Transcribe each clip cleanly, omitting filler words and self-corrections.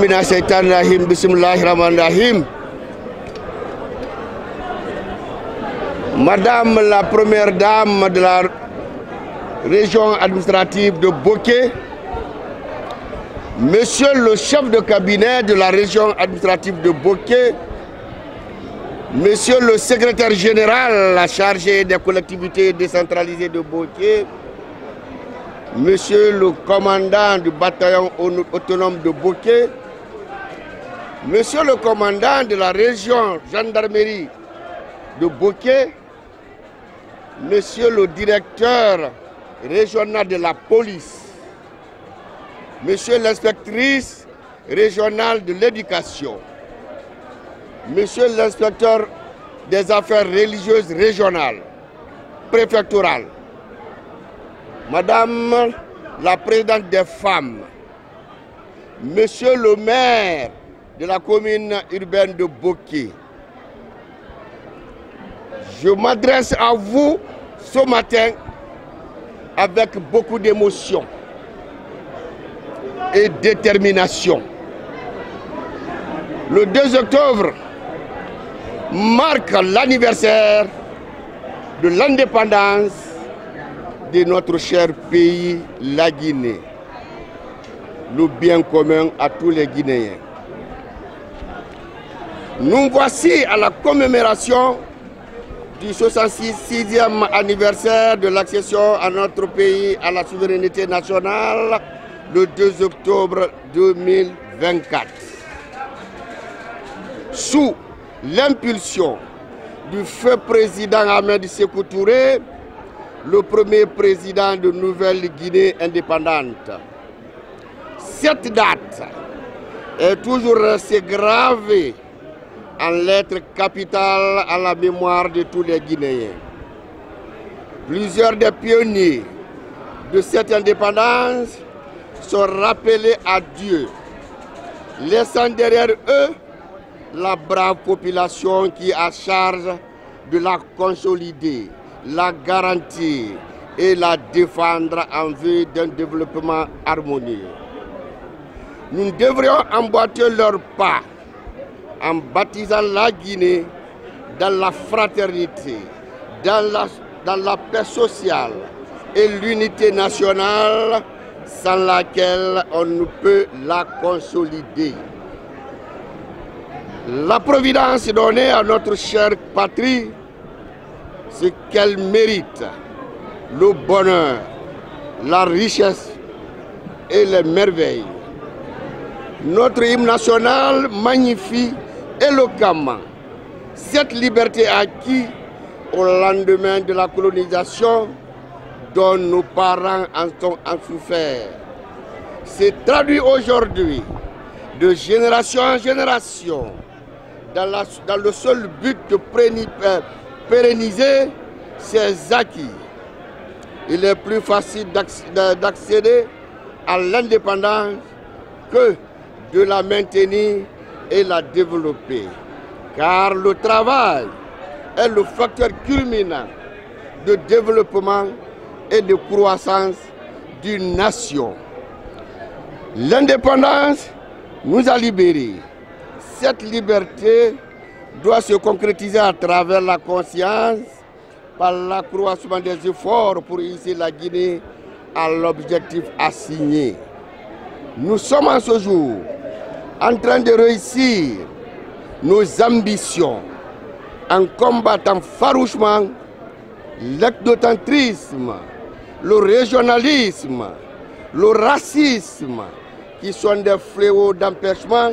Bismillahirrahmanirrahim. Madame la première dame de la région administrative de Boké, Monsieur le chef de cabinet de la région administrative de Boké, Monsieur le secrétaire général chargé des collectivités décentralisées de Boké, Monsieur le commandant du bataillon autonome de Boké, Monsieur le commandant de la région gendarmerie de Boké, Monsieur le directeur régional de la police, Monsieur l'inspectrice régionale de l'éducation, Monsieur l'inspecteur des affaires religieuses régionales, préfectorales, Madame la présidente des femmes, Monsieur le maire de la commune urbaine de Boké, je m'adresse à vous ce matin avec beaucoup d'émotion et détermination. Le 2 octobre marque l'anniversaire de l'indépendance de notre cher pays, la Guinée. Le bien commun à tous les Guinéens. Nous voici à la commémoration du 66e anniversaire de l'accession à notre pays à la souveraineté nationale le 2 octobre 2024. Sous l'impulsion du feu président Ahmed Sékou Touré, le premier président de Nouvelle-Guinée indépendante. Cette date est toujours restée gravée en lettres capitales à la mémoire de tous les Guinéens. Plusieurs des pionniers de cette indépendance sont rappelés à Dieu, laissant derrière eux la brave population qui a charge de la consolider, la garantir et la défendre en vue d'un développement harmonieux. Nous devrions emboîter leurs pas en baptisant la Guinée dans la fraternité, dans la paix sociale et l'unité nationale sans laquelle on ne peut la consolider. La providence donnée à notre chère patrie, ce qu'elle mérite, le bonheur, la richesse et les merveilles. Notre hymne national magnifie éloquemment cette liberté acquise au lendemain de la colonisation dont nos parents en souffert. C'est traduit aujourd'hui de génération en génération dans le seul but de pérenniser ces acquis. Il est plus facile d'accéder à l'indépendance que de la maintenir et la développer. Car le travail est le facteur culminant de développement et de croissance d'une nation. L'indépendance nous a libérés. Cette liberté doit se concrétiser à travers la conscience, par l'accroissement des efforts pour hisser la Guinée à l'objectif assigné. Nous sommes en ce jour en train de réussir nos ambitions en combattant farouchement l'ethnocentrisme, le régionalisme, le racisme, qui sont des fléaux d'empêchement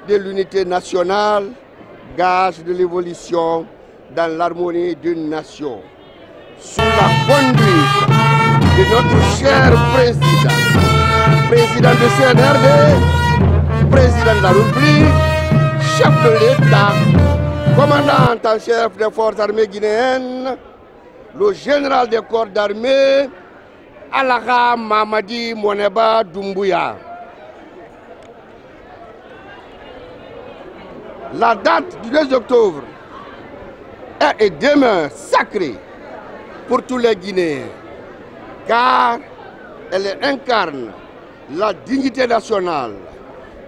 de l'unité nationale, gage de l'évolution dans l'harmonie d'une nation. Sous la conduite de notre cher président de CNRD, président de la République, chef de l'État, commandant en chef des forces armées guinéennes, le général des corps d'armée, Alaha Mamadi Moneba Doumbouya. La date du 2 octobre est et demeure sacrée pour tous les Guinéens, car elle incarne la dignité nationale,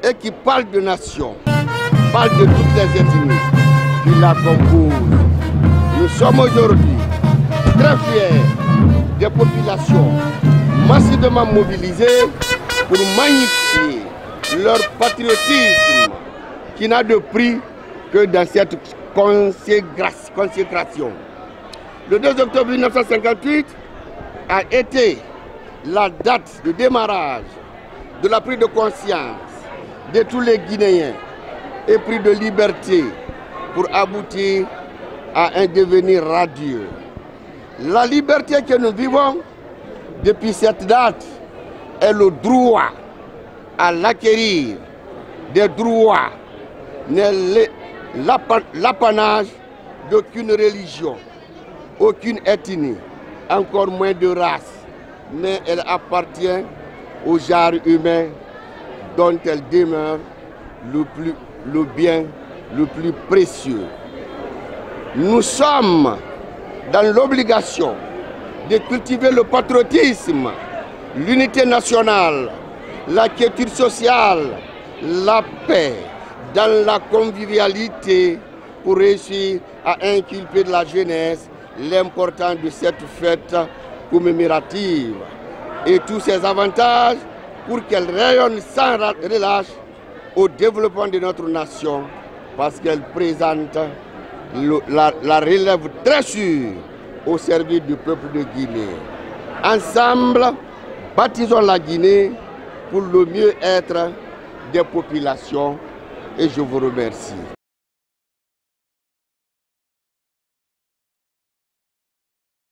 et qui parle de nation, parle de toutes les ethnies qui la composent. Nous sommes aujourd'hui très fiers des populations massivement mobilisées pour magnifier leur patriotisme qui n'a de prix que dans cette consécration. Le 2 octobre 1958 a été la date de démarrage de la prise de conscience de tous les Guinéens et prise de liberté pour aboutir à un devenir radieux. La liberté que nous vivons depuis cette date est le droit à l'acquérir. Des droits n'est l'apanage d'aucune religion, aucune ethnie, encore moins de race, mais elle appartient au genre humain dont elle demeure le bien le plus précieux. Nous sommes dans l'obligation de cultiver le patriotisme, l'unité nationale, la quiétude sociale, la paix, dans la convivialité pour réussir à inculper de la jeunesse l'importance de cette fête commémorative et tous ses avantages pour qu'elle rayonne sans relâche au développement de notre nation parce qu'elle présente la relève très sûre au service du peuple de Guinée. Ensemble, baptisons la Guinée pour le mieux-être des populations et je vous remercie.